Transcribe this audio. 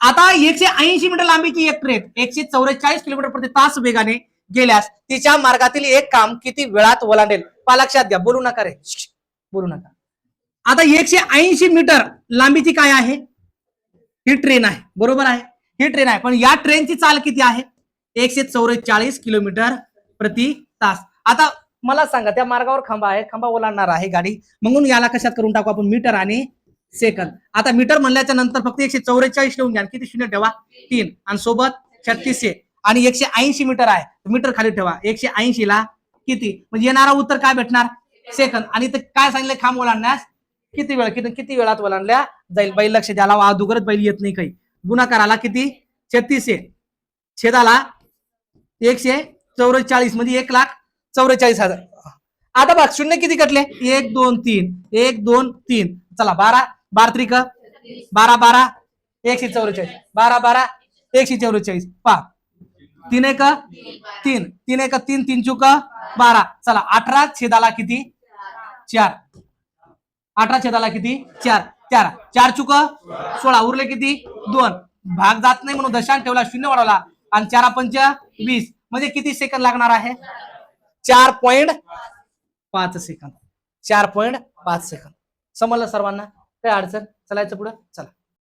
आता 180 मीटर लांबीची एक ट्रेन 144 किलोमीटर प्रति तास वेगाने गेल्यास तिच्या मार्गातील एक काम किती वेळात ओलांडेल? लक्षात घ्या, बोलू नका रे, बोलू नका. आता 180 मीटर लांबीची काय आहे? ही ट्रेन आहे, बरोबर आहे, ही ट्रेन आहे. पण या ट्रेनची चाल किती आहे? 144 किलोमीटर प्रति तास. आता मला सांगा, त्या मार्गावर खांबा आहे, खांबा ओलांडणार आहे गाडी, म्हणून याला कशात करून टाकू आपण? मीटर आणि सेकंद. आता मीटर म्हणल्याच्या नंतर फक्त 144 ठेवून घ्या, किती शून्य ठेवा? 3, आणि सोबत 36 आणि 180 मीटर आहे, मीटर खाली ठेवा. 180 ला किती, म्हणजे येणारा उत्तर काय भेटणार? सेकंद. आणि ते काय सांगितलं? खांब ओलांडण्यास किती वेळ, किती वेळात ओलांडल्या जाईल? बैल लक्ष द्यायला, अगोदरच बैल येत नाही काही. गुणाकाराला किती? 36 छेदाला 144 म्हणजे 1,44,000. आता बघ, शून्य किती कटले? 1 2 3 1 2 3. चला 12 12 त्रिक 12 12 144 12 12 144. पहा 3 1 3 3 1 3 3 चुक 12. चला 18 छेदाला किती? 4. 18 छेदाला किती? 4 4 4 चुक 16. उरले किती? 2. भाग जात नाही म्हणून दशांश ठेवला, शून्य वाढवला, आणि 4 5 20. म्हणजे किती सेकंद लागणार आहे? 4.5 सेकंद. 4.5 सेकंद. समजलं सर्वांना? काय अडचण? चलायचं पुढे, चला.